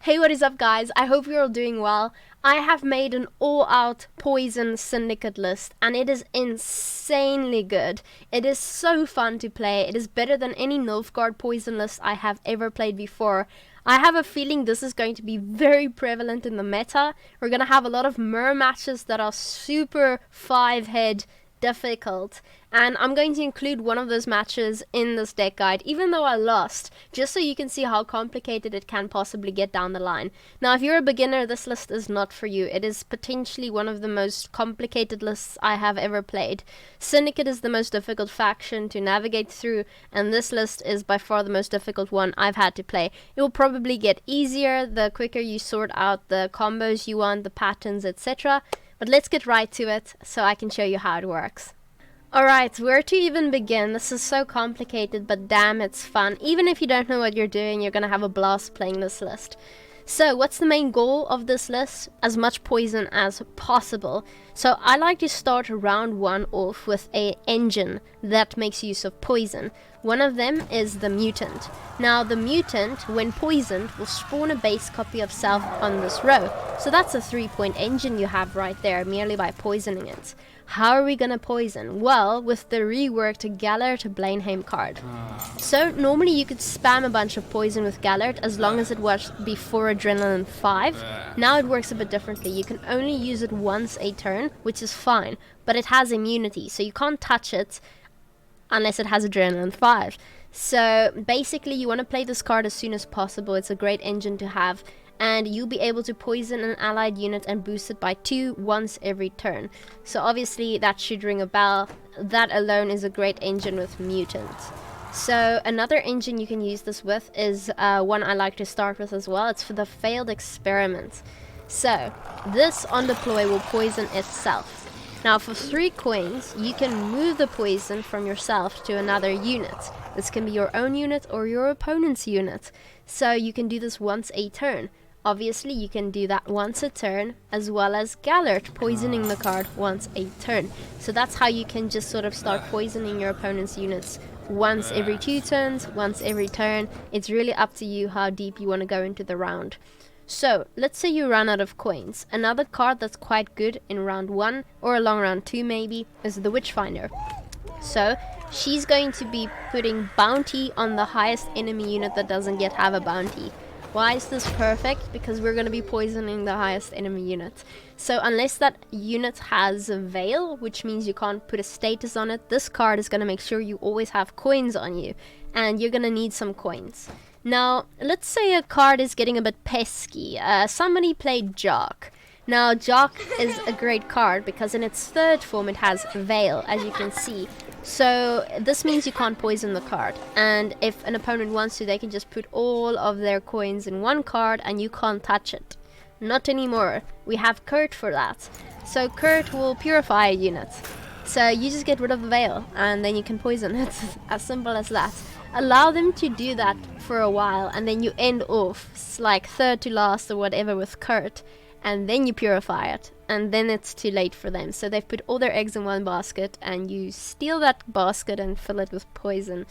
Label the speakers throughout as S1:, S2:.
S1: Hey, what is up guys? I hope you're all doing well. I have made an all-out poison syndicate list and it is insanely good. It is so fun to play. It is better than any Nilfgaard poison list I have ever played before. I have a feeling this is going to be very prevalent in the meta. We're going to have a lot of mirror matches that are super 5-head difficult, and I'm going to include one of those matches in this deck guide even though I lost, just so you can see how complicated it can possibly get down the line. Now if you're a beginner, this list is not for you. It is potentially one of the most complicated lists I have ever played. Syndicate is the most difficult faction to navigate through, and this list is by far the most difficult one I've had to play. It will probably get easier the quicker you sort out the combos you want, the patterns, etc. But let's get right to it so I can show you how it works. Alright, where to even begin? This is so complicated, but damn, it's fun. Even if you don't know what you're doing, you're gonna have a blast playing this list. So, what's the main goal of this list? As much poison as possible. So, I like to start round 1 off with an engine that makes use of poison. One of them is the mutant. Now, the mutant, when poisoned, will spawn a base copy of self on this row. So that's a 3-point engine you have right there, merely by poisoning it. How are we gonna poison? Well, with the reworked Gallert Blainheim card. So normally you could spam a bunch of poison with Gallert as long as it was before Adrenaline 5. Now it works a bit differently. You can only use it once a turn, which is fine, but it has immunity, so you can't touch it unless it has Adrenaline 5. So basically you want to play this card as soon as possible. It's a great engine to have, and you'll be able to poison an allied unit and boost it by 2 once every turn. So obviously that should ring a bell. That alone is a great engine with Mutant. So another engine you can use this with is one I like to start with as well. It's for the Failed Experiment. So this on deploy will poison itself. Now for 3 coins, you can move the poison from yourself to another unit. This can be your own unit or your opponent's unit. So you can do this once a turn. Obviously you can do that once a turn, as well as Gallert poisoning the card once a turn. So that's how you can just sort of start poisoning your opponent's units once every 2 turns, once every turn. It's really up to you how deep you want to go into the round. So, let's say you run out of coins. Another card that's quite good in round 1, or along round 2 maybe, is the Witchfinder. So, she's going to be putting bounty on the highest enemy unit that doesn't yet have a bounty. Why is this perfect? Because we're going to be poisoning the highest enemy unit. So unless that unit has a veil, which means you can't put a status on it, this card is going to make sure you always have coins on you. And you're going to need some coins. Now, let's say a card is getting a bit pesky. Somebody played Jock. Now, Jock is a great card because in its 3rd form it has Veil, as you can see. So this means you can't poison the card, and if an opponent wants to, they can just put all of their coins in one card and you can't touch it. Not anymore. We have Kurt for that. So Kurt will purify a unit. So you just get rid of the veil and then you can poison it. As simple as that. Allow them to do that for a while and then you end off like 3rd to last or whatever with Kurt. And then you purify it, and then it's too late for them. So they've put all their eggs in one basket, and you steal that basket and fill it with poison.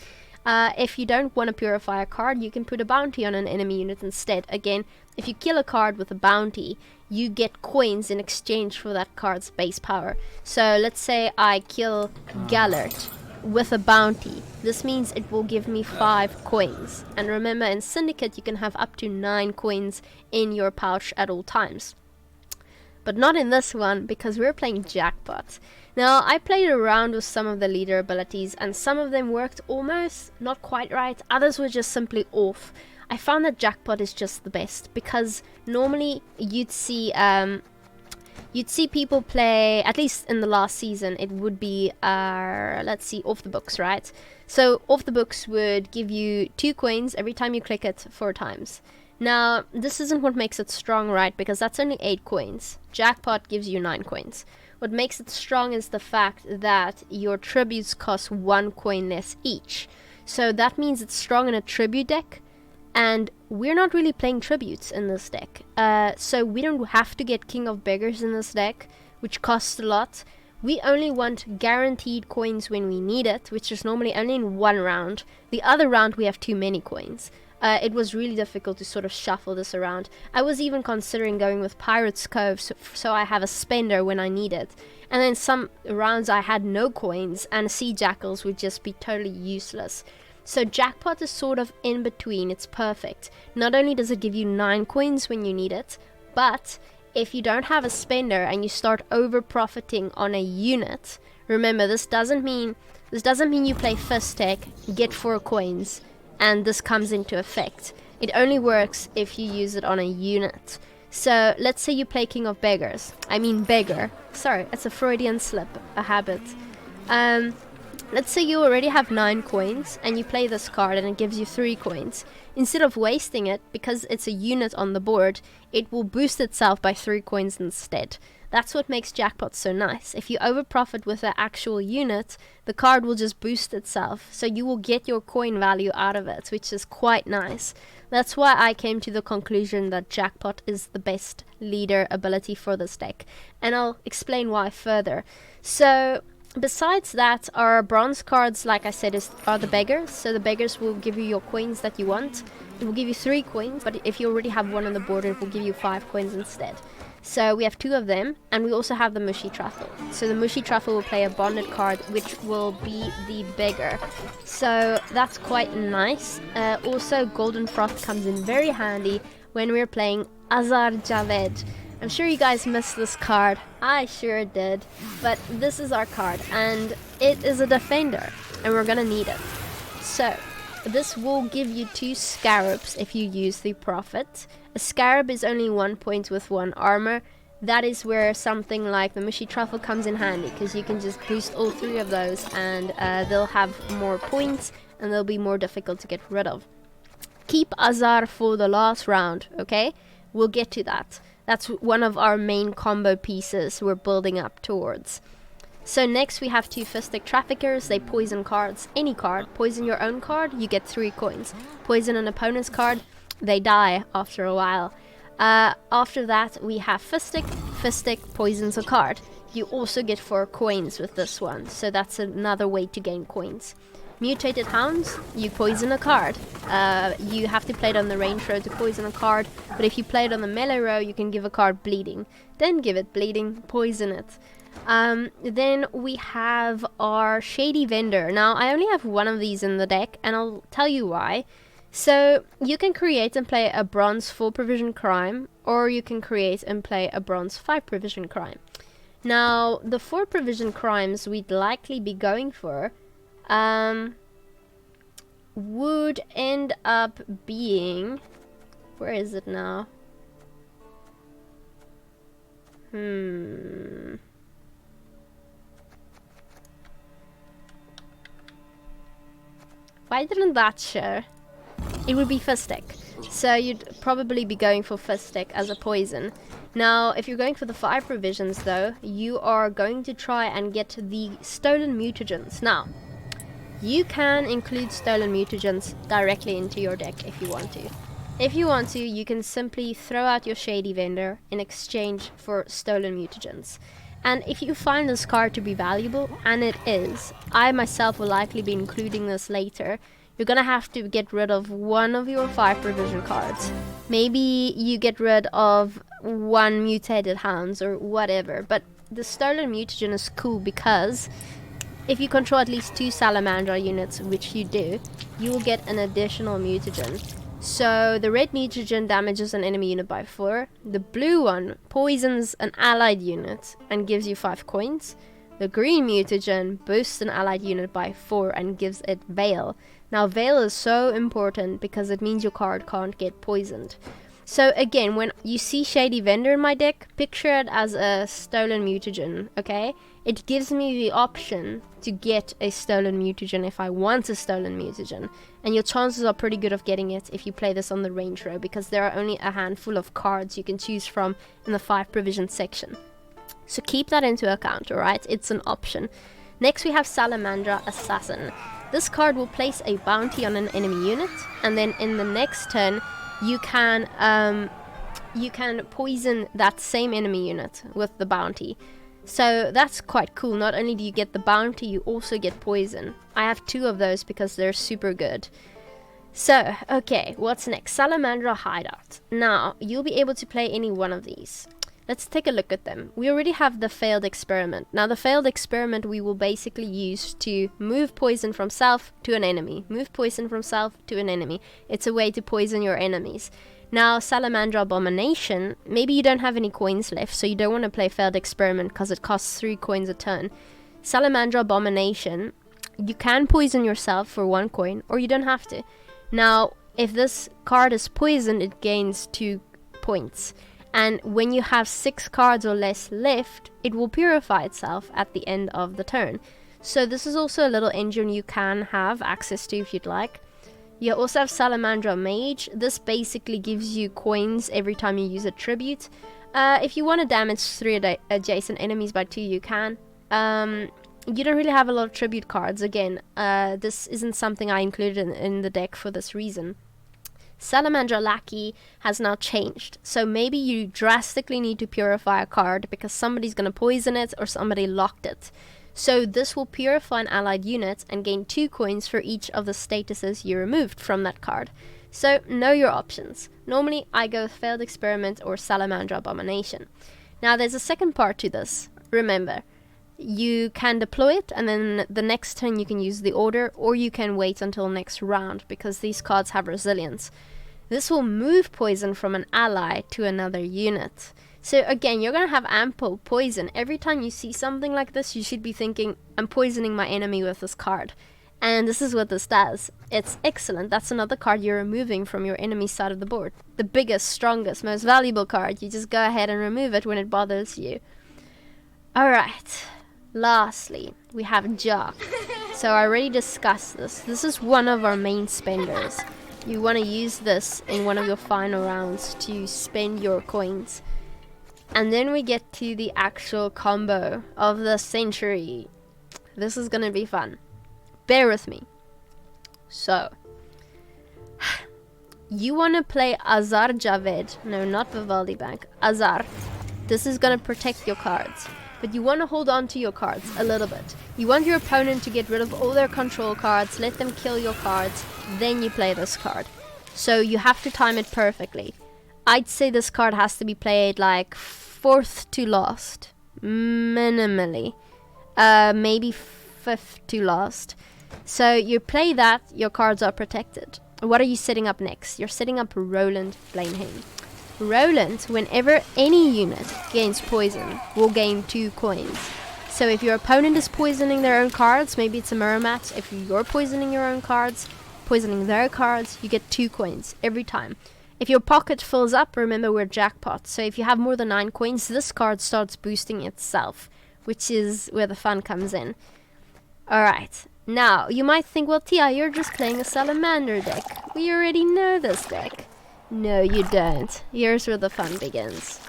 S1: If you don't want to purify a card, you can put a bounty on an enemy unit instead. Again, if you kill a card with a bounty, you get coins in exchange for that card's base power. So let's say I kill Gallert with a bounty. This means it will give me 5 coins. And remember, in Syndicate you can have up to 9 coins in your pouch at all times. But not in this one, because we're playing Jackpot. Now, I played around with some of the leader abilities, and some of them worked almost, not quite right. Others were just simply off. I found that Jackpot is just the best, because normally you'd see people play, at least in the last season, it would be, let's see, off the books, right? So, off the books would give you 2 coins every time you click it 4 times. Now, this isn't what makes it strong, right? Because that's only 8 coins. Jackpot gives you 9 coins. What makes it strong is the fact that your tributes cost 1 coin less each. So that means it's strong in a tribute deck, and we're not really playing tributes in this deck. So we don't have to get King of Beggars in this deck, which costs a lot. We only want guaranteed coins when we need it, which is normally only in 1 round. The other round we have too many coins. it was really difficult to sort of shuffle this around. I was even considering going with Pirate's Cove, so I have a spender when I need it. And then some rounds I had no coins, and Sea Jackals would just be totally useless. So Jackpot is sort of in between. It's perfect. Not only does it give you 9 coins when you need it, but if you don't have a spender and you start over profiting on a unit, remember this doesn't mean you play Fist Tech, get 4 coins, and this comes into effect. It only works if you use it on a unit. So let's say you play King of Beggars. I mean Beggar. Sorry, it's a Freudian slip, a habit. Let's say you already have 9 coins and you play this card and it gives you 3 coins. Instead of wasting it, because it's a unit on the board, it will boost itself by 3 coins instead. That's what makes Jackpot so nice. If you overprofit with an actual unit, the card will just boost itself, so you will get your coin value out of it, which is quite nice. That's why I came to the conclusion that Jackpot is the best leader ability for this deck, and I'll explain why further. So besides that, our bronze cards, like I said, are the beggars. So the beggars will give you your coins that you want. It will give you 3 coins, but if you already have 1 on the board, it will give you 5 coins instead. So we have 2 of them, and we also have the Mushy Truffle. So the Mushy Truffle will play a bonded card, which will be the beggar. So that's quite nice. Also, Golden Froth comes in very handy when we're playing Azar Javed. I'm sure you guys missed this card. I sure did. But this is our card, and it is a defender, and we're gonna need it. So this will give you 2 scarabs if you use the profit. A scarab is only 1 point with 1 armor. That is where something like the Mushy Truffle comes in handy, because you can just boost all 3 of those, and they'll have more points and they'll be more difficult to get rid of. Keep Azar for the last round, okay? We'll get to that. That's one of our main combo pieces we're building up towards. So next we have 2 Fistic Traffickers. They poison cards. Any card. Poison your own card, you get 3 coins. Poison an opponent's card, they die after a while. After that we have Fistic. Fistic poisons a card. You also get 4 coins with this one, so that's another way to gain coins. Mutated Hounds, you poison a card. You have to play it on the range row to poison a card, but if you play it on the melee row, you can give a card bleeding. Then give it bleeding, poison it. Then we have our Shady Vendor. Now, I only have 1 of these in the deck, and I'll tell you why. So, you can create and play a bronze 4 provision crime, or you can create and play a bronze 5 provision crime. Now, the 4 provision crimes we'd likely be going for would end up being, where is it now? Why didn't that show? It would be Fistic. So you'd probably be going for Fistic as a poison. Now, if you're going for the 5 provisions though, you are going to try and get the stolen mutagens. Now, you can include stolen mutagens directly into your deck if you want to. If you want to, you can simply throw out your Shady Vendor in exchange for stolen mutagens. And if you find this card to be valuable, and it is, I myself will likely be including this later, you're gonna have to get rid of 1 of your 5 provision cards. Maybe you get rid of 1 Mutated Hounds or whatever, but the stolen mutagen is cool because if you control at least 2 Salamandra units, which you do, you will get an additional mutagen. So the red mutagen damages an enemy unit by 4. The blue one poisons an allied unit and gives you 5 coins. The green mutagen boosts an allied unit by 4 and gives it Veil. Now Veil is so important because it means your card can't get poisoned. So again, when you see Shady Vendor in my deck, picture it as a stolen mutagen, okay? It gives me the option to get a stolen mutagen if I want a stolen mutagen. And your chances are pretty good of getting it if you play this on the range row, because there are only a handful of cards you can choose from in the 5 provision section. So keep that into account, alright? It's an option. Next we have Salamandra Assassin. This card will place a bounty on an enemy unit, and then in the next turn you can poison that same enemy unit with the bounty. So that's quite cool. Not only do you get the bounty, you also get poison. I have 2 of those because they're super good. So, okay, what's next? Salamandra Hideout. Now, you'll be able to play any one of these. Let's take a look at them. We already have the failed experiment. Now, the failed experiment we will basically use to move poison from self to an enemy. Move poison from self to an enemy. It's a way to poison your enemies. Now, Salamandra Abomination, maybe you don't have any coins left, so you don't want to play failed experiment because it costs 3 coins a turn. Salamandra Abomination, you can poison yourself for 1 coin, or you don't have to. Now, if this card is poisoned, it gains 2 points. And when you have 6 cards or less left, it will purify itself at the end of the turn. So this is also a little engine you can have access to if you'd like. You also have Salamandra Mage. This basically gives you coins every time you use a tribute. If you want to damage 3 adjacent enemies by 2, you can. You don't really have a lot of tribute cards. Again, this isn't something I included in the deck for this reason. Salamandra Lackey has now changed, so maybe you drastically need to purify a card because somebody's going to poison it or somebody locked it. So this will purify an allied unit and gain 2 coins for each of the statuses you removed from that card. So know your options. Normally I go with Failed Experiment or Salamandra Abomination. Now there's a second part to this. Remember, you can deploy it and then the next turn you can use the order, or you can wait until next round because these cards have resilience. This will move poison from an ally to another unit. So again, you're going to have ample poison. Every time you see something like this, you should be thinking, I'm poisoning my enemy with this card. And this is what this does. It's excellent. That's another card you're removing from your enemy's side of the board. The biggest, strongest, most valuable card. You just go ahead and remove it when it bothers you. Alright. Lastly, we have Jock. So I already discussed this. This is one of our main spenders. You want to use this in one of your final rounds to spend your coins. And then we get to the actual combo of the century. This is going to be fun. Bear with me. So, you want to play Azar Javed. No, not Vivaldi Bank. Azar. This is going to protect your cards. But you want to hold on to your cards a little bit. You want your opponent to get rid of all their control cards, let them kill your cards, then you play this card. So you have to time it perfectly. I'd say this card has to be played like 4th to last. Minimally. Maybe 5th to last. So you play that, your cards are protected. What are you setting up next? You're setting up Roland Flamehain. Roland, whenever any unit gains poison, will gain 2 coins. So if your opponent is poisoning their own cards, maybe it's a mirror match. If you're poisoning your own cards, poisoning their cards, you get 2 coins every time. If your pocket fills up, remember we're jackpot. So if you have more than 9 coins, this card starts boosting itself, which is where the fun comes in. Alright, now you might think, well Tia, you're just playing a Salamander deck. We already know this deck. No, you don't. Here's where the fun begins.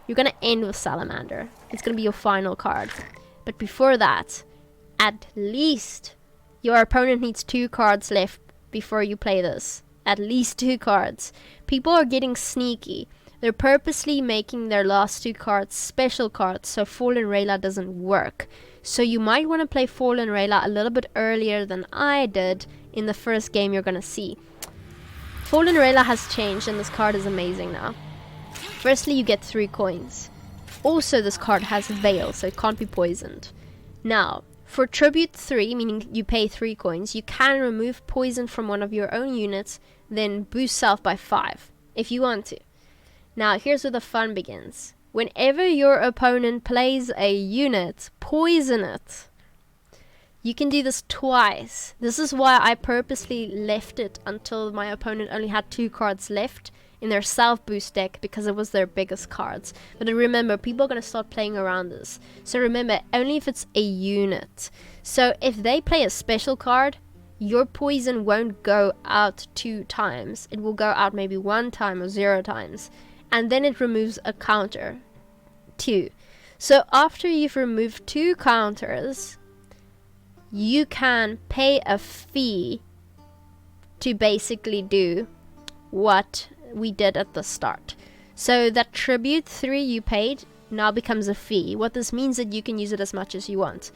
S1: You're going to end with Salamander. It's going to be your final card. But before that, at least your opponent needs 2 cards left before you play this. At least 2 cards. People are getting sneaky. They're purposely making their last 2 cards special cards so Fallen Rayla doesn't work. So you might want to play Fallen Rayla a little bit earlier than I did in the first game you're going to see. Fallen Rayla has changed and this card is amazing now. Firstly, you get 3 coins. Also, this card has Veil, so it can't be poisoned. Now, for Tribute 3, meaning you pay 3 coins, you can remove poison from one of your own units, then boost self by 5, if you want to. Now, here's where the fun begins. Whenever your opponent plays a unit, poison it. You can do this twice. This is why I purposely left it until my opponent only had 2 cards left in their self-boost deck because it was their biggest cards. But remember, people are going to start playing around this. So remember, only if it's a unit. So if they play a special card, your poison won't go out 2 times. It will go out maybe 1 time or 0 times. And then it removes a counter. 2. So after you've removed 2 counters, you can pay a fee to basically do what we did at the start. So that Tribute 3 you paid now becomes a fee. What this means is that you can use it as much as you want.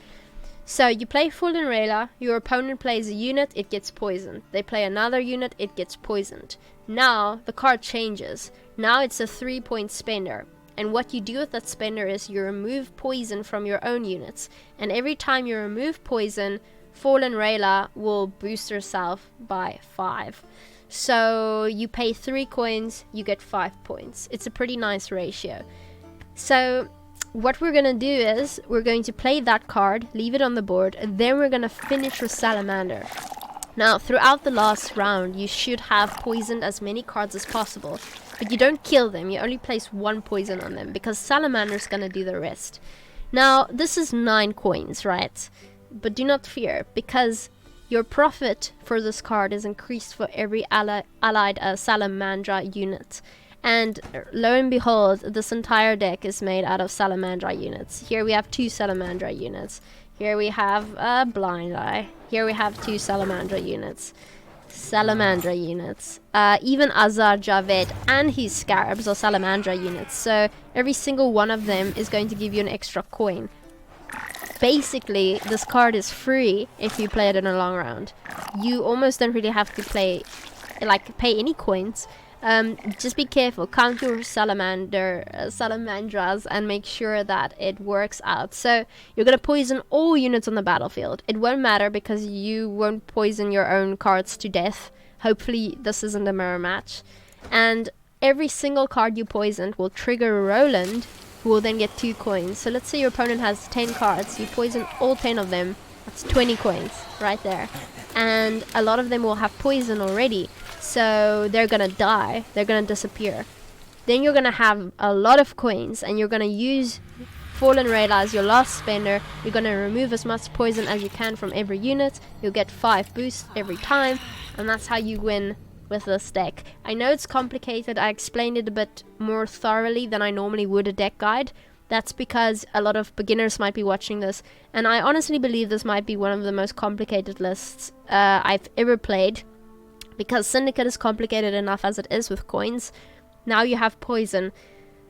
S1: So you play Fallen Rayla, your opponent plays a unit, it gets poisoned. They play another unit, it gets poisoned. Now the card changes. Now it's a 3-point spender. And what you do with that spender is you remove poison from your own units. And every time you remove poison, Fallen Rayla will boost herself by 5. So you pay 3 coins, you get 5 points. It's a pretty nice ratio. So what we're gonna do is we're going to play that card, leave it on the board, and then we're gonna finish with Salamander. Now throughout the last round you should have poisoned as many cards as possible, but you don't kill them, you only place 1 poison on them because Salamander's gonna do the rest. Now this is 9 coins, right? But do not fear, because your profit for this card is increased for every allied Salamandra unit. And lo and behold, this entire deck is made out of Salamandra units. Here we have 2 Salamandra units. Here we have a Blind Eye. Here we have 2 Salamandra units. Salamandra units. Even Azar Javed and his Scarabs are Salamandra units. So every single one of them is going to give you an extra coin. Basically, this card is free if you play it in a long round. You almost don't really have to pay any coins. Just be careful, count your salamandras and make sure that it works out. So you're going to poison all units on the battlefield. It won't matter because you won't poison your own cards to death. Hopefully this isn't a mirror match. And every single card you poisoned will trigger Roland, who will then get 2 coins. So let's say your opponent has 10 cards, you poison all 10 of them, that's 20 coins right there. And a lot of them will have poison already, so they're gonna die, they're gonna disappear. Then you're gonna have a lot of coins and you're gonna use Fallen Rayla as your last spender. You're gonna remove as much poison as you can from every unit. You'll get 5 boosts every time, and that's how you win with this deck. I know it's complicated, I explained it a bit more thoroughly than I normally would a deck guide. That's because a lot of beginners might be watching this, and I honestly believe this might be one of the most complicated lists I've ever played, because Syndicate is complicated enough as it is with coins. Now you have poison.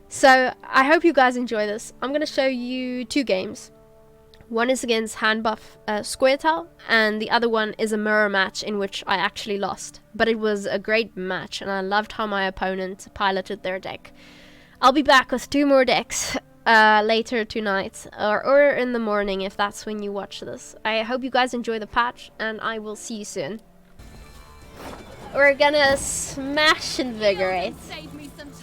S1: So I hope you guys enjoy this. I'm going to show you 2 games. One is against Handbuff Squirtle, and the other one is a mirror match in which I actually lost. But it was a great match, and I loved how my opponent piloted their deck. I'll be back with 2 more decks later tonight, or in the morning if that's when you watch this. I hope you guys enjoy the patch, and I will see you soon. We're gonna smash Invigorate.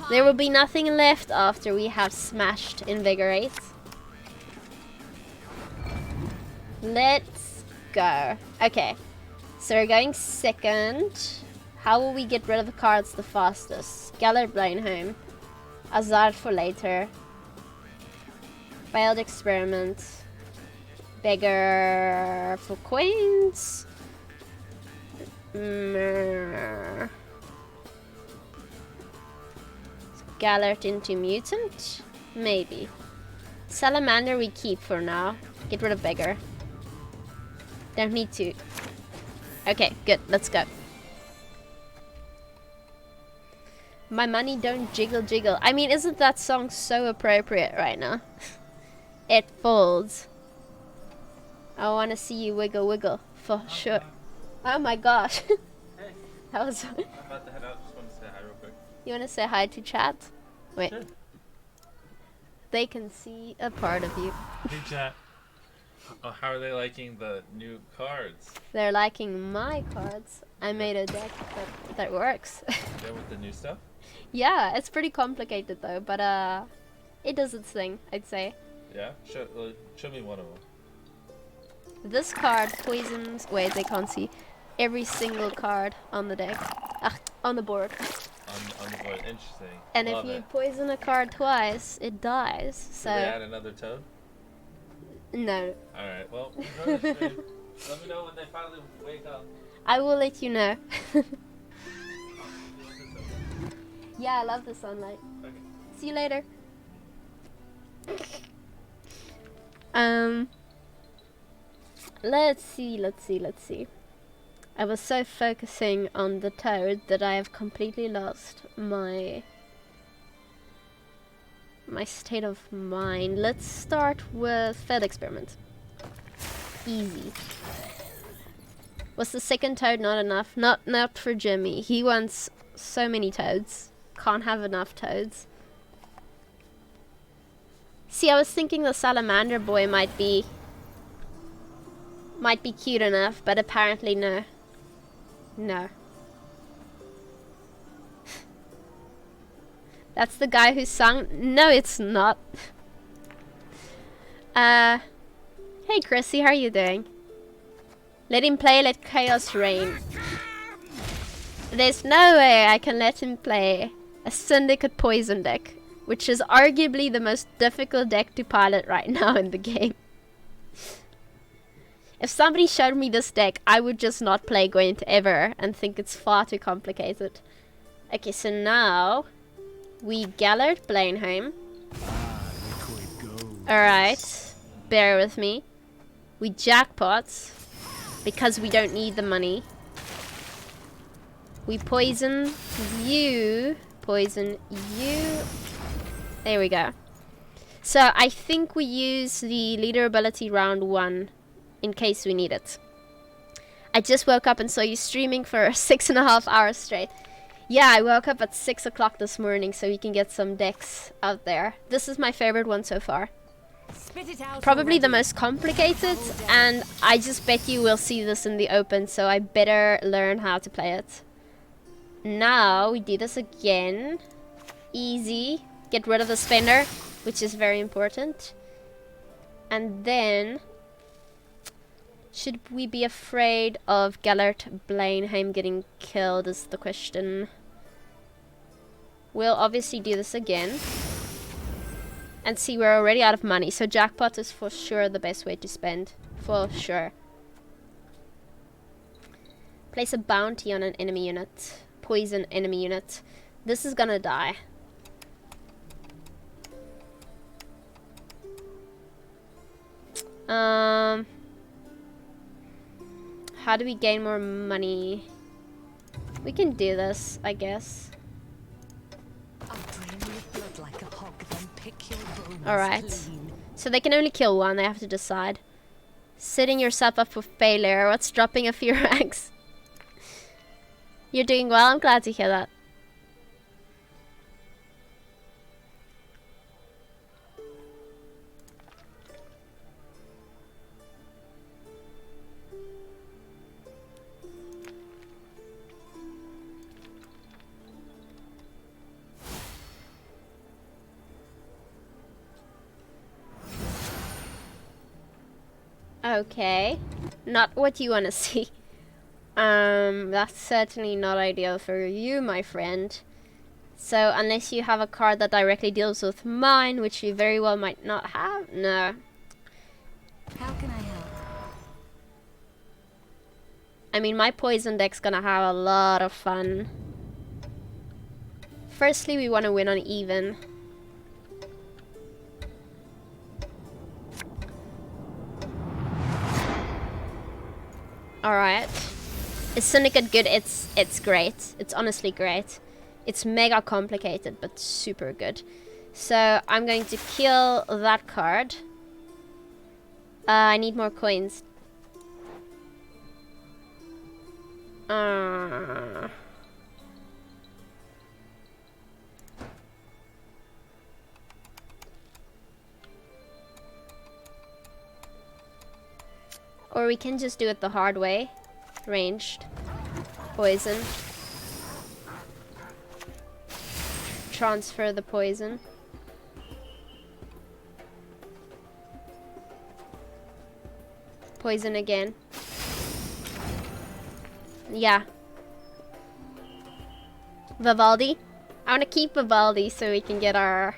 S1: There will be nothing left after we have smashed Invigorate. Let's go. Okay, so we're going second. How will we get rid of the cards the fastest? Gallard Blainholm. Azard for later. Failed Experiment. Beggar for coins. Gallard into Mutant? Maybe. Salamander we keep for now. Get rid of Beggar. Don't need to. Okay, good. Let's go. My money don't jiggle jiggle. I mean, isn't that song so appropriate right now? It folds. I want to see you wiggle wiggle for sure. Oh my gosh.
S2: Hey.
S1: That was...
S2: I'm about to head out. Just want to say hi real quick.
S1: You want to say hi to chat? Wait.
S2: Sure.
S1: They can see a part of you.
S2: Hey chat. Oh, how are they liking the new cards?
S1: They're liking my cards. I made a deck that works.
S2: Yeah, with the new stuff?
S1: Yeah, it's pretty complicated though, but it does its thing, I'd say.
S2: Yeah? Show me one of them.
S1: This card poisons... Wait, they can't see. Every single card on the deck. On the board.
S2: On the board. Interesting.
S1: And
S2: Love
S1: if you
S2: it.
S1: poison a card twice, it dies. So...
S2: Did they add another toad?
S1: No.
S2: Alright, well, enjoy the stream. Let me know when they finally wake up.
S1: I will let you know. Yeah, I love the sunlight.
S2: Okay.
S1: See you later. Let's see. I was so focusing on the toad that I have completely lost my state of mind. Let's start with Failed Experiment. Easy. Was the second toad not enough? Not for Jimmy. He wants so many toads. Can't have enough toads. See, I was thinking the salamander boy might be cute enough, but apparently no. No. That's the guy who sung. No, it's not. Hey Chrissy, how are you doing? Let him play, let chaos reign. There's no way I can let him play a Syndicate poison deck, which is arguably the most difficult deck to pilot right now in the game. If somebody showed me this deck, I would just not play Gwent ever and think it's far too complicated. Okay, so now we Gellert Blainheim. Alright, bear with me. We jackpot because we don't need the money. We poison you. Poison you. There we go. So I think we use the leader ability round 1 in case we need it. I just woke up and saw you streaming for 6.5 hours straight. Yeah, I woke up at 6 o'clock this morning so we can get some decks out there. This is my favorite one so far. Probably the most complicated, and I just bet you will see this in the open, so I better learn how to play it. Now we do this again. Easy. Get rid of the spender, which is very important. And then, should we be afraid of Gellert Blainheim getting killed is the question. We'll obviously do this again. And see, we're already out of money, so jackpot is for sure the best way to spend. For sure. Place a bounty on an enemy unit. Poison enemy unit. This is gonna die. How do we gain more money? We can do this, I guess. Alright. So they can only kill one, they have to decide. Setting yourself up for failure. What's dropping a few ranks? You're doing well, I'm glad to hear that. Okay, not what you want to see. That's certainly not ideal for you, my friend. So, unless you have a card that directly deals with mine, which you very well might not have, no.
S3: How can I help?
S1: I mean, my poison deck's gonna have a lot of fun. Firstly, we want to win on even. Alright. Is Syndicate good? It's great. It's honestly great. It's mega complicated, but super good. So, I'm going to kill that card. I need more coins. Or we can just do it the hard way. Ranged. Poison. Transfer the poison. Poison again. Yeah. Vivaldi. I want to keep Vivaldi so we can get our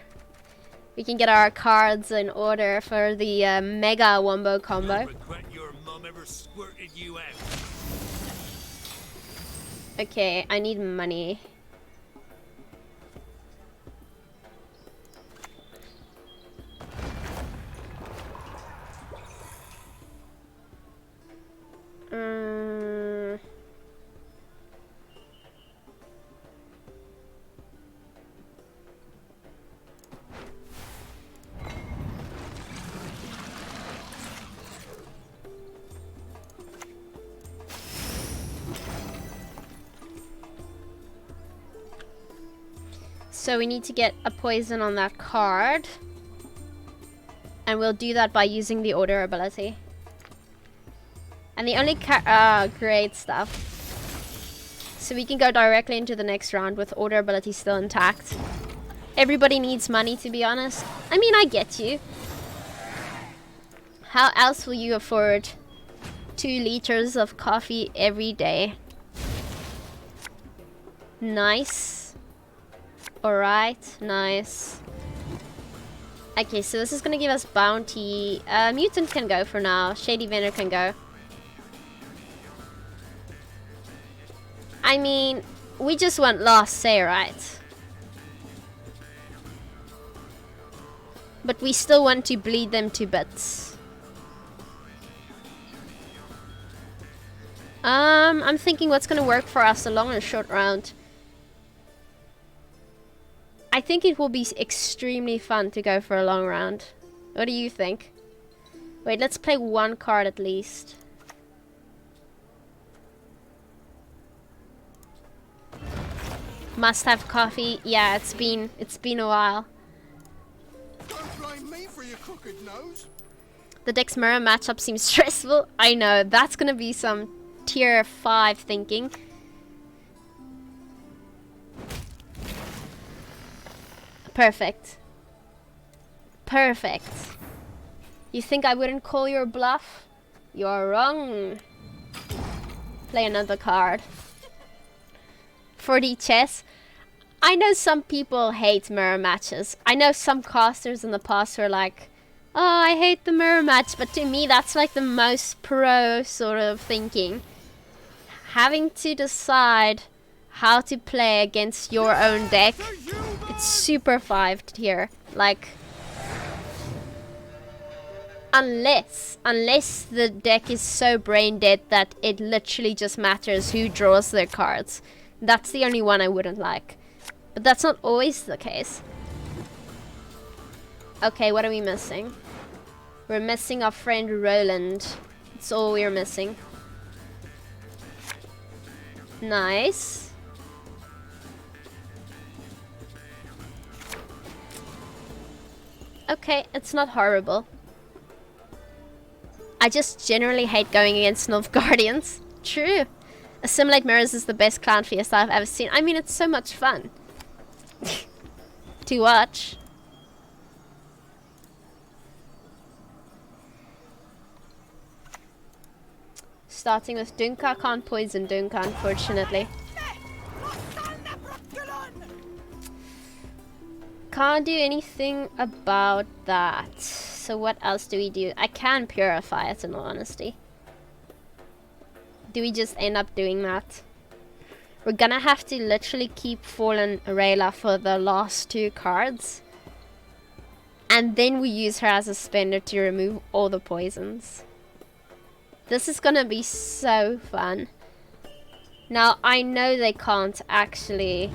S1: cards in order for the mega wombo combo. Okay, I need money. So we need to get a poison on that card. And we'll do that by using the order ability. And the only great stuff. So we can go directly into the next round with order ability still intact. Everybody needs money, to be honest. I mean, I get you. How else will you afford 2 liters of coffee every day? Nice. Alright, nice. Okay, so this is gonna give us bounty. Mutant can go for now. Shady Vendor can go. I mean, we just want last say, right? But we still want to bleed them to bits. I'm thinking what's gonna work for us a long and short round. I think it will be extremely fun to go for a long round. What do you think? Wait, let's play 1 card at least. Must have coffee. Yeah, it's been a while.
S4: Don't blame me for your crooked nose.
S1: The Dex mirror matchup seems stressful. I know, that's gonna be some tier 5 thinking. Perfect. Perfect. You think I wouldn't call your bluff? You're wrong. Play another card. 4D chess. I know some people hate mirror matches. I know some casters in the past were like, oh, I hate the mirror match, but to me that's like the most pro sort of thinking. Having to decide how to play against your own deck, it's super 5 tier. Like, unless the deck is so brain dead that it literally just matters who draws their cards. That's the only one I wouldn't like. But that's not always the case. Okay, what are we missing? We're missing our friend Roland. That's all we're missing. Nice. Okay, it's not horrible. I just generally hate going against Nilfgaardians. True. Assimilate Mirrors is the best clown fiesta I've ever seen. I mean, it's so much fun to watch. Starting with Dunka. Can't poison Dunka, unfortunately. Can't do anything about that. So what else do we do? I can purify it, in all honesty. Do we just end up doing that? We're gonna have to literally keep Fallen Rayla for the last 2 cards. And then we use her as a spender to remove all the poisons. This is gonna be so fun. Now, I know they can't actually...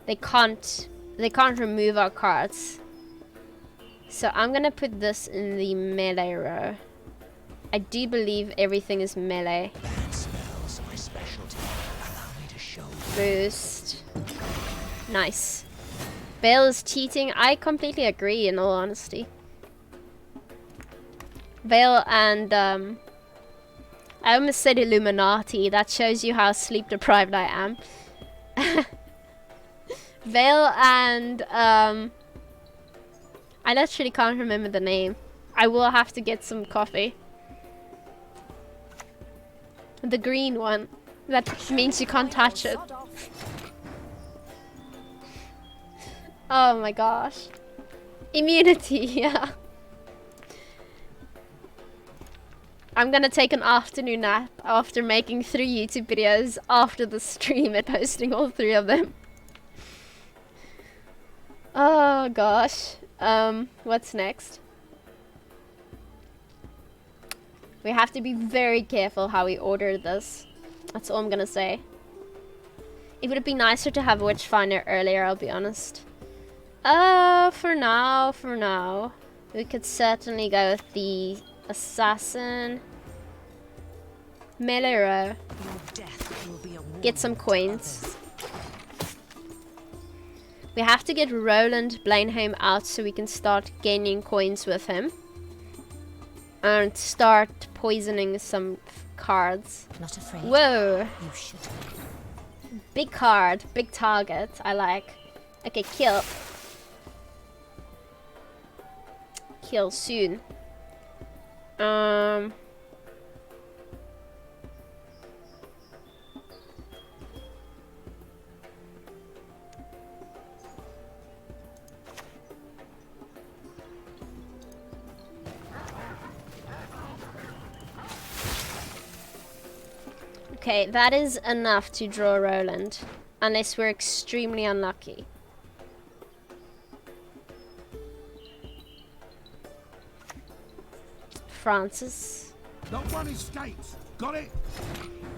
S1: They can't remove our cards. So I'm gonna put this in the melee row. I do believe everything is melee.
S4: Bad smells my specialty. Allow me to show you.
S1: Boost. Nice. Bale is cheating. I completely agree, in all honesty. Vale and I almost said Illuminati. That shows you how sleep deprived I am. Vale and I literally can't remember the name. I will have to get some coffee. The green one. That means you can't touch it. Oh my gosh. Immunity, yeah. I'm gonna take an afternoon nap after making 3 YouTube videos after the stream and posting all 3 of them. Oh gosh. What's next? We have to be very careful how we order this. That's all I'm gonna say. It would be nicer to have Witchfinder earlier, I'll be honest. For now. We could certainly go with the Assassin. Melee row. Get some coins. We have to get Roland Blenheim out so we can start gaining coins with him. And start poisoning some cards.
S3: Not afraid.
S1: Whoa!
S3: You should.
S1: Big card, big target. I like. Okay, kill. Kill soon. Okay, that is enough to draw Roland. Unless we're extremely unlucky. Francis.
S5: Not one escapes. Got it?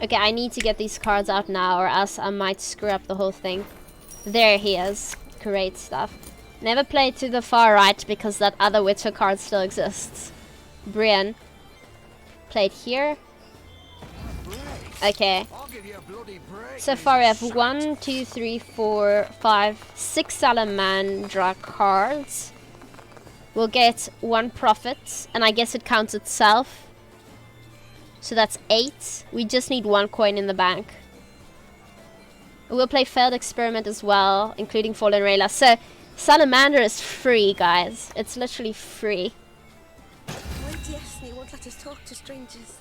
S1: Okay, I need to get these cards out now or else I might screw up the whole thing. There he is. Great stuff. Never play to the far right because that other Witcher card still exists. Brian. Played here. Okay. So far we have 1, 2, 3, 4, 5, 6 Salamandra cards. We'll get 1 profit, and I guess it counts itself. So that's 8. We just need 1 coin in the bank. We'll play Failed Experiment as well, including Fallen Rayla. So Salamander is free, guys. It's literally free.
S3: Why Disney won't let us talk to strangers?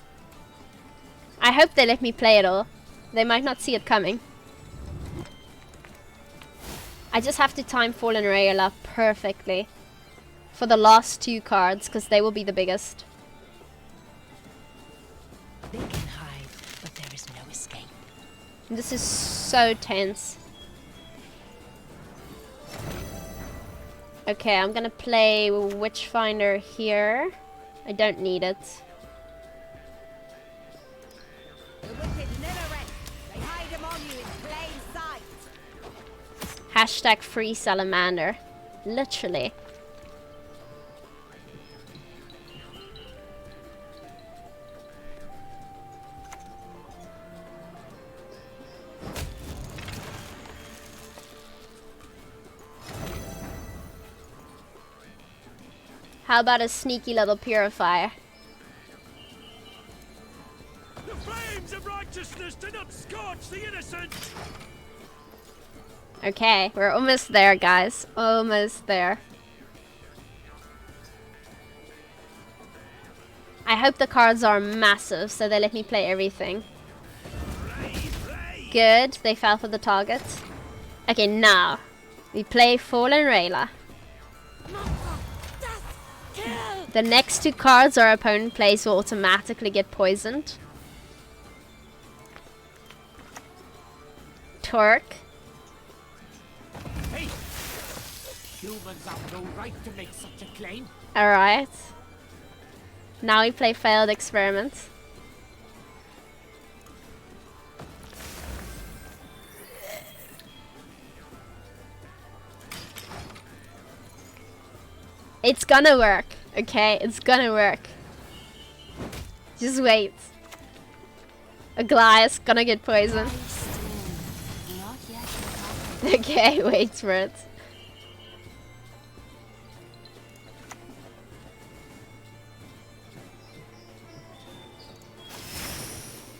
S1: I hope they let me play it all. They might not see it coming. I just have to time Fallen Rayla perfectly for the last 2 cards, because they will be the biggest.
S3: They can hide, but there is no escape.
S1: This is so tense. Okay, I'm gonna play Witchfinder here. I don't need it. Hashtag free Salamander. Literally. How about a sneaky little purifier?
S5: The flames of righteousness do not scorch the innocent.
S1: Okay, we're almost there, guys. Almost there. I hope the cards are massive, so they let me play everything. Good, they fell for the target. Okay, now we play Fallen Rayla. The next 2 cards our opponent plays will automatically get poisoned. Torque.
S5: Hey! Humans have no right to make such a claim.
S1: Alright. Now we play Failed Experiment. It's gonna work, okay? It's gonna work. Just wait. A glass gonna get poisoned.
S3: Not yet.
S1: Okay, wait for it.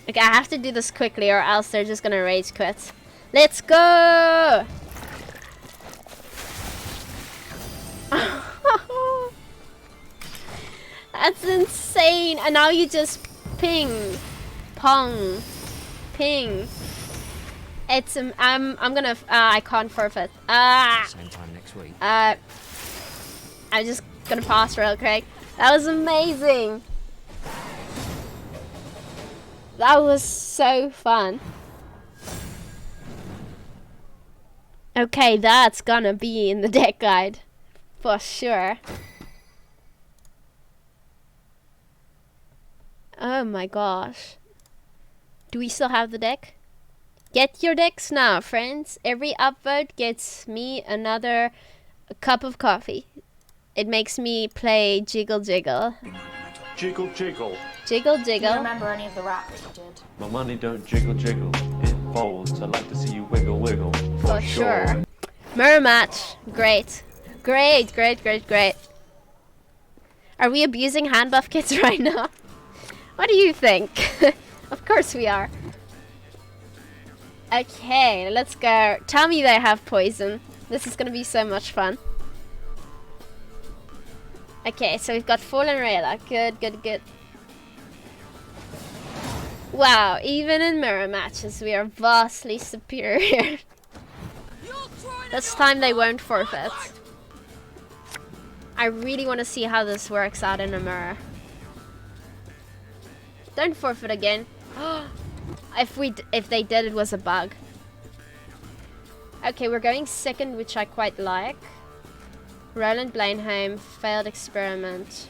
S1: Okay, I have to do this quickly or else they're just gonna rage quit. Let's go! That's insane! And now you just ping, pong, ping. It's I'm gonna I can't forfeit.
S4: Same time next week.
S1: I'm just gonna pass real quick. That was amazing. That was so fun. Okay, that's gonna be in the deck guide for sure. Oh my gosh. Do we still have the deck? Get your decks now, friends. Every upvote gets me another cup of coffee. It makes me play Jiggle Jiggle.
S6: Jiggle jiggle.
S1: Jiggle
S7: Do you
S1: Jiggle.
S7: remember any of the rap that you did?
S6: My money don't jiggle jiggle. It folds. I like to see you wiggle wiggle.
S1: For sure. Mirror match. Great. Great, great, great, great. Are we abusing hand buff kits right now? What do you think? Of course we are. Okay, let's go. Tell me they have poison. This is gonna be so much fun. Okay, so we've got Fallen Rayla. Good, good, good. Wow, even in mirror matches, we are vastly superior. This time they won't forfeit. I really want to see how this works out in a mirror. Don't forfeit again. If they did, it was a bug. Okay, we're going second, which I quite like. Roland Blanheim, failed experiment.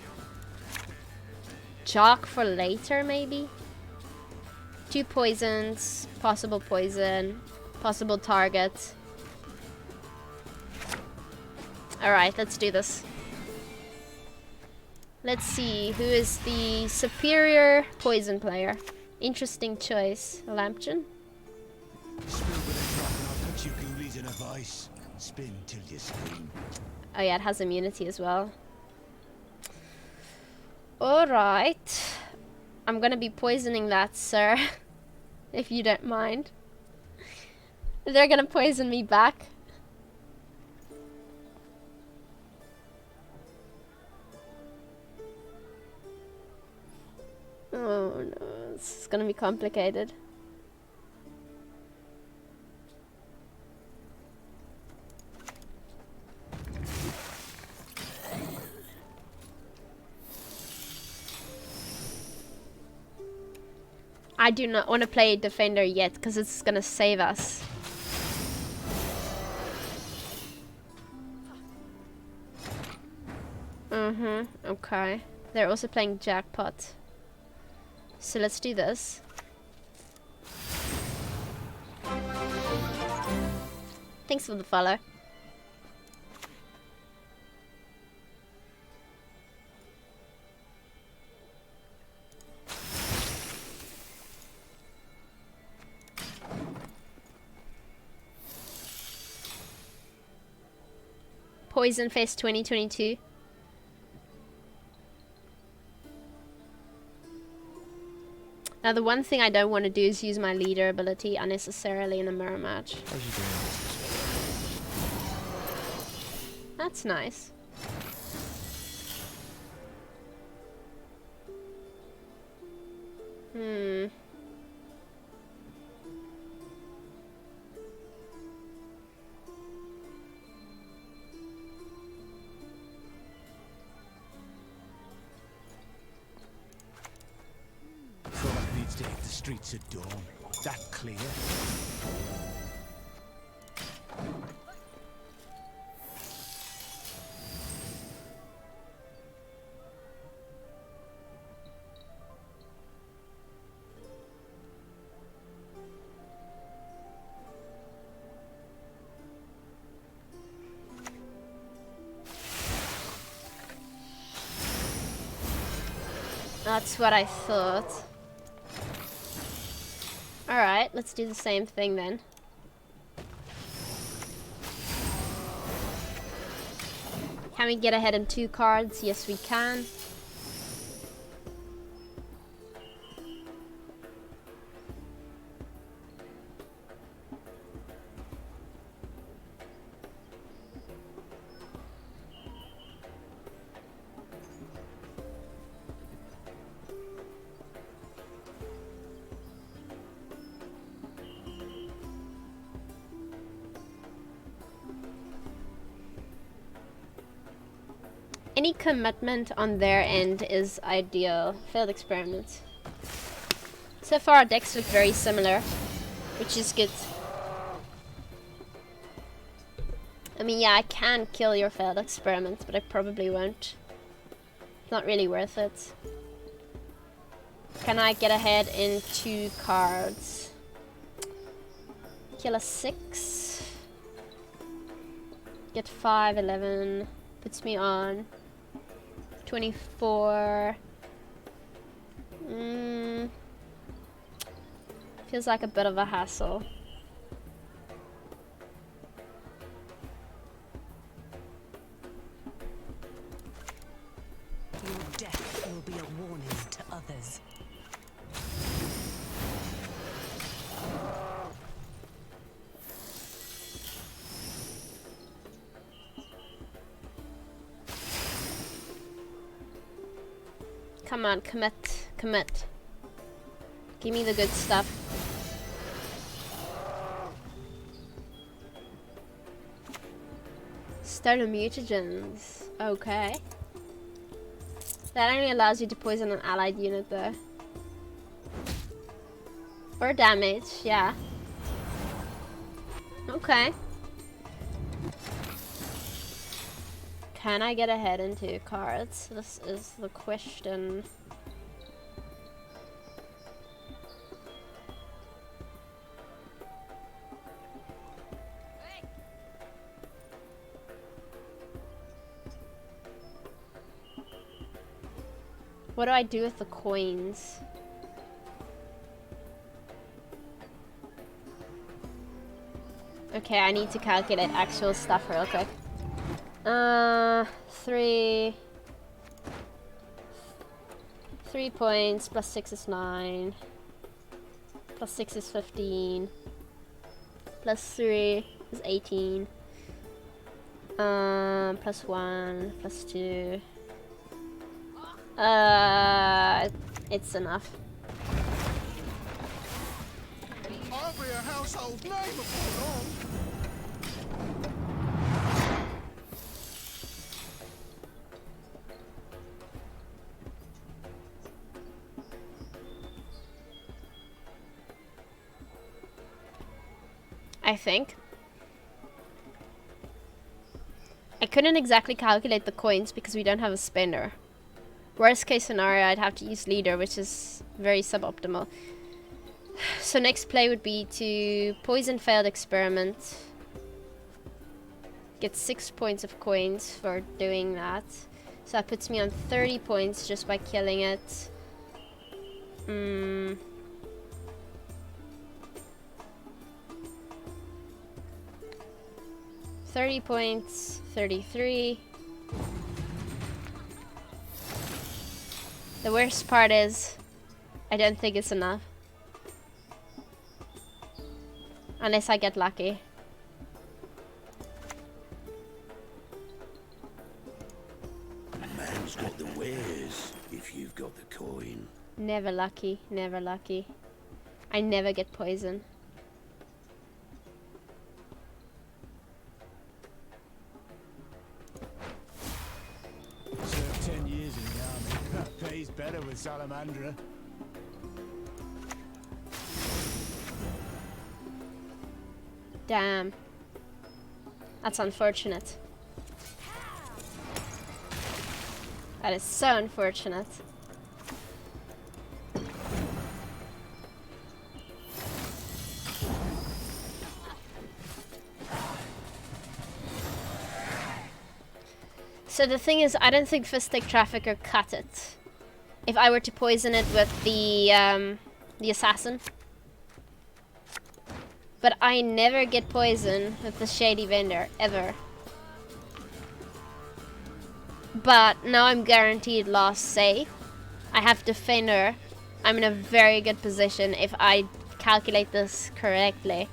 S1: Jock for later, maybe? 2 poisons, possible poison, possible target. Alright, let's do this. Let's see, who is the superior poison player? Interesting choice. Lampkin?
S4: Spill with a drop and I'll cut you ghoulies in a vice. Spin till you scream.
S1: Oh yeah, it has immunity as well. Alright. I'm gonna be poisoning that, sir. If you don't mind. They're gonna poison me back. Oh no, this is gonna be complicated. I do not want to play defender yet because it's gonna save us. Okay. They're also playing jackpot. So let's do this. Thanks for the follow. Poison Fest 2022. Now the one thing I don't want to do is use my leader ability unnecessarily in a mirror match. That's nice.
S4: Frolic needs to hit the streets at dawn. That clear?
S1: That's what I thought. Alright, let's do the same thing then. Can we get ahead in 2 cards? Yes, we can. Any commitment on their end is ideal. Failed experiments. So far our decks look very similar, which is good. I mean, yeah, I can kill your failed experiments, but I probably won't. It's not really worth it. Can I get ahead in 2 cards? Kill a 6. Get 5, 11. Puts me on 24. Feels like a bit of a hassle.
S3: death will be a warning to others.
S1: Come on, commit, commit. Give me the good stuff. Stolen mutagens. Okay. That only allows you to poison an allied unit though. Or damage, yeah. Okay. Can I get ahead in 2 cards? This is the question. What do I do with the coins? Okay, I need to calculate actual stuff real quick. 3 points, plus 6 is 9. Plus 6 is 15. Plus 3 is 18. Plus 1, plus 2. It's enough.
S4: I'll be a household name before long.
S1: I think. I couldn't exactly calculate the coins because we don't have a spinner. Worst case scenario, I'd have to use leader, which is very suboptimal. So next play would be to poison failed experiment. Get 6 points of coins for doing that. So that puts me on 30 points just by killing it. 30 points, 33. The worst part is, I don't think it's enough. Unless I get lucky.
S4: Man's got the wares, if you've got the coin.
S1: Never lucky, never lucky. I never get poison.
S4: Served 10 years in the army. That pays better with Salamandra.
S1: Damn. That's unfortunate. That is so unfortunate. So the thing is, I don't think Fistic Trafficker cut it. If I were to poison it with the assassin. But I never get poison with the Shady Vendor, ever. But now I'm guaranteed lost save. I have Defender. I'm in a very good position if I calculate this correctly.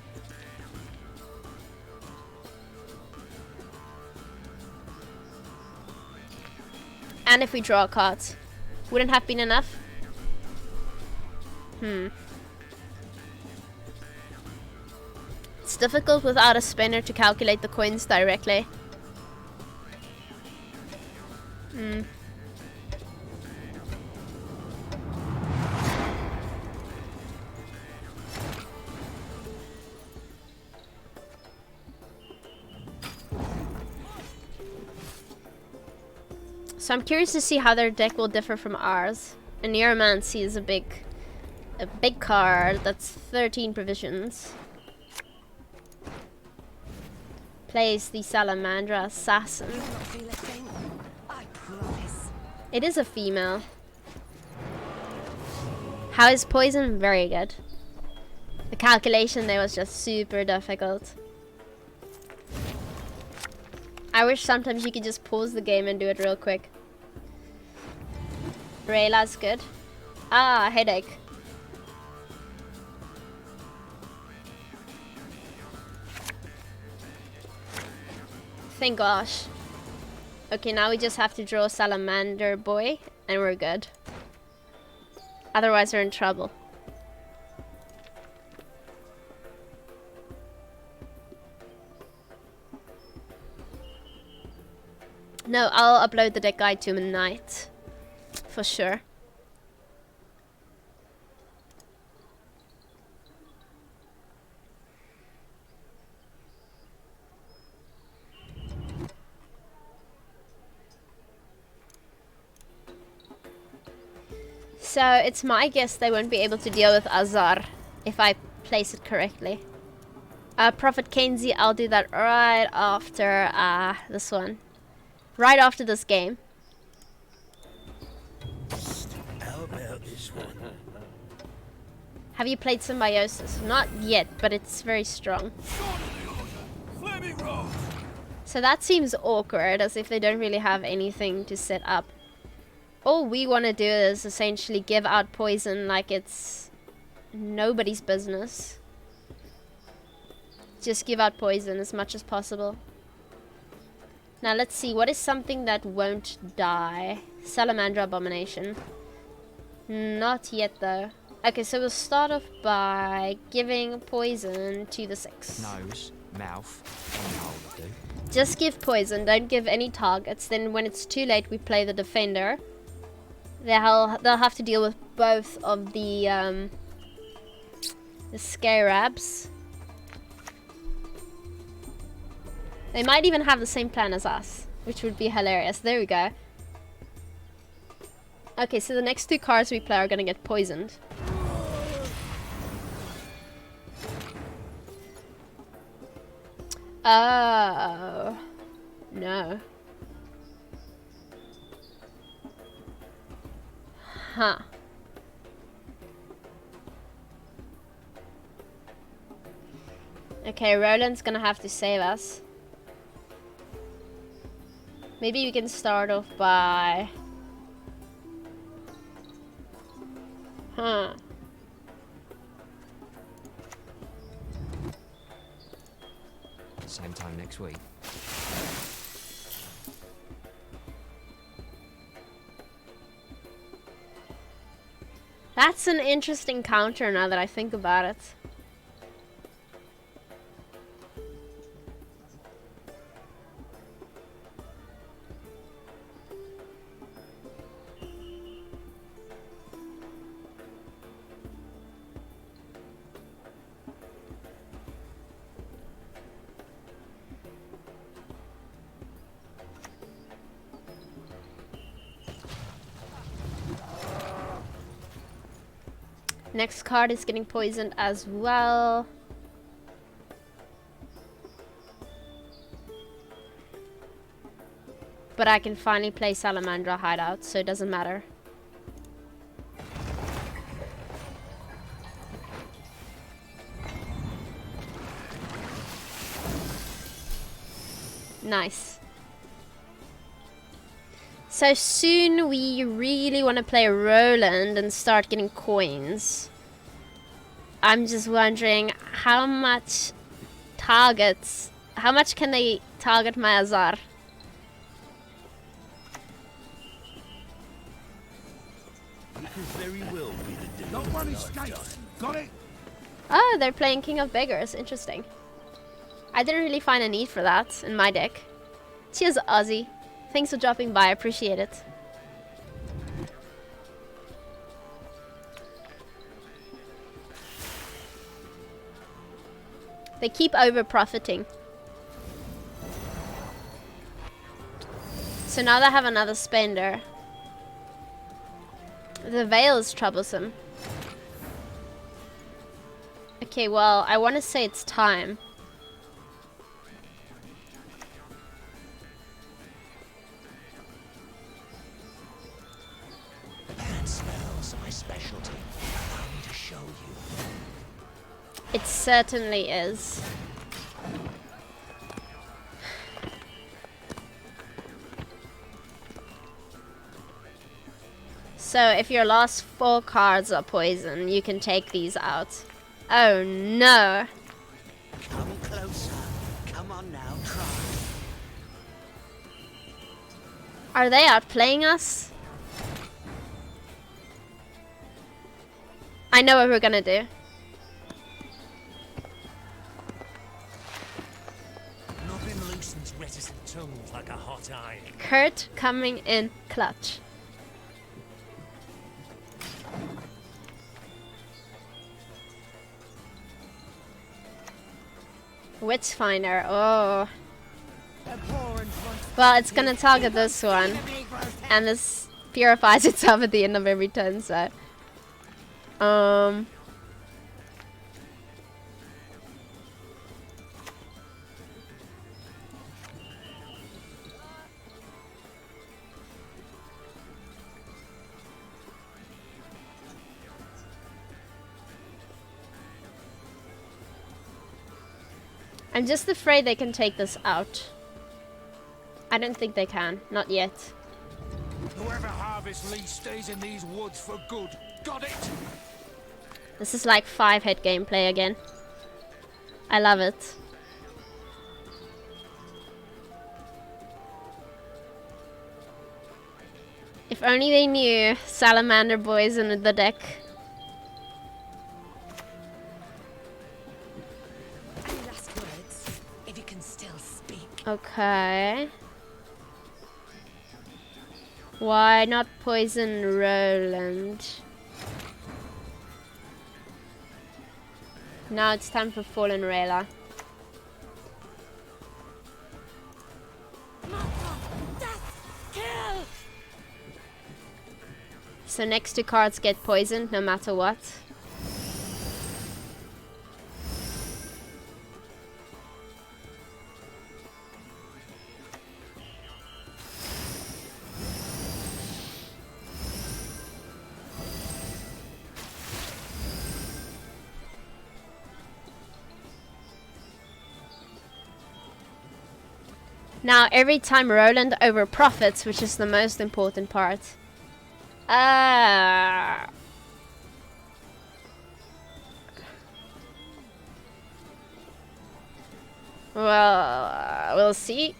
S1: And if we draw cards. Wouldn't have been enough? It's difficult without a spinner to calculate the coins directly. So I'm curious to see how their deck will differ from ours. And Neuromancy is a big card. That's 13 provisions. Plays the Salamandra Assassin.
S3: You'll not feel a thing. I promise.
S1: It is a female. How is poison? Very good. The calculation there was just super difficult. I wish sometimes you could just pause the game and do it real quick. Rayla's good. Ah, headache. Thank gosh. Okay, now we just have to draw Salamander boy and we're good. Otherwise we're in trouble. No, I'll upload the deck guide tonight. For sure. So it's my guess they won't be able to deal with Azar if I place it correctly. Prophet Kenzie, I'll do that right after this one. Right after this game.
S4: How about this one?
S1: Have you played Symbiosis? Not yet, but it's very strong.
S5: Flaming Rose!
S1: So that seems awkward, as if they don't really have anything to set up. All we want to do is essentially give out poison like it's nobody's business. Just give out poison as much as possible. Now let's see, what is something that won't die? Salamandra Abomination. Not yet though. Okay, so we'll start off by giving poison to the 6.
S8: Nose, mouth, and hole will do.
S1: Just give poison, don't give any targets. Then when it's too late, we play the defender. They'll have to deal with both of the scarabs. They might even have the same plan as us, which would be hilarious. There we go. Okay, so the next 2 cards we play are gonna get poisoned. Oh. No. Huh. Okay, Roland's gonna have to save us. Maybe we can start off by... Huh.
S8: Same time next week.
S1: That's an interesting counter now that I think about it. Next card is getting poisoned as well. But I can finally play Salamandra Hideout, so it doesn't matter. Nice. So soon we really want to play Roland and start getting coins. I'm just wondering how much targets, how much can they target my Azar?
S4: You could very well be the delivery. Not one escape. Got it?
S1: Oh, they're playing King of Beggars. Interesting. I didn't really find a need for that in my deck. Cheers, Ozzy. Thanks for dropping by. I appreciate it. They keep over-profiting. So now they have another spender. The Veil is troublesome. Okay, well, I want to say it's time.
S4: That smells my specialty. Allow me to show you.
S1: It certainly is. So if your last 4 cards are poison, you can take these out. Oh no!
S4: Come closer. Come on now, try.
S1: Are they outplaying us? I know what we're gonna do.
S5: Nothing loosens reticent tongues like a hot iron.
S1: Kurt coming in clutch. Witchfinder, oh. Well, it's gonna target this one. And this purifies itself at the end of every turn, so. I'm just afraid they can take this out. I don't think they can. Not yet.
S5: Whoever harvests Lee stays in these woods for good. Got it?
S1: This is like 5-hit gameplay again. I love it. If only they knew Salamander boys in the deck.
S3: Any last words? If you can still speak.
S1: Okay. Why not poison Roland? Now it's time for Fallen Rayla.
S3: Death! Kill!
S1: So next 2 cards get poisoned no matter what. Now every time Roland over profits, which is the most important part. Well, we'll see.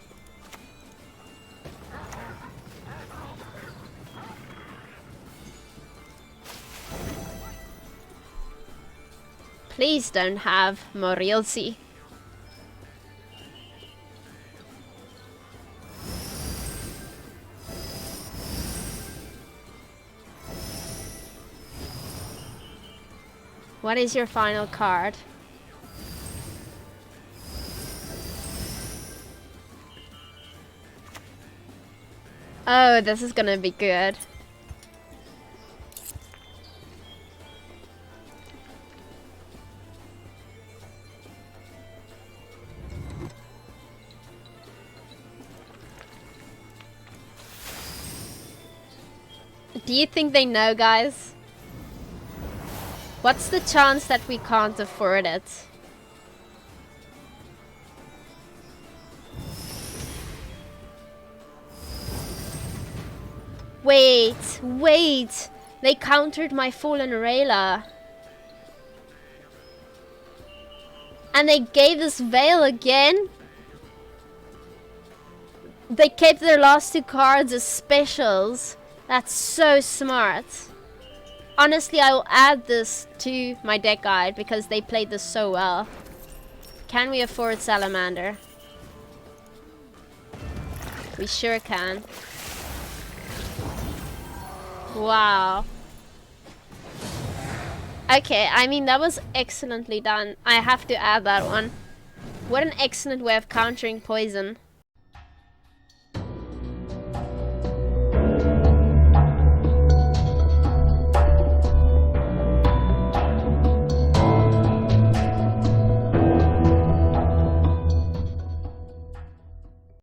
S1: Please don't have Morilsi. What is your final card? Oh, this is gonna be good. Do you think they know, guys? What's the chance that we can't afford it? Wait! They countered my Fallen Rayla. And they gave us Veil again? They kept their last 2 cards as specials. That's so smart. Honestly, I will add this to my deck guide because they played this so well. Can we afford Salamander? We sure can. Wow. Okay, I mean, that was excellently done. I have to add that one. What an excellent way of countering poison.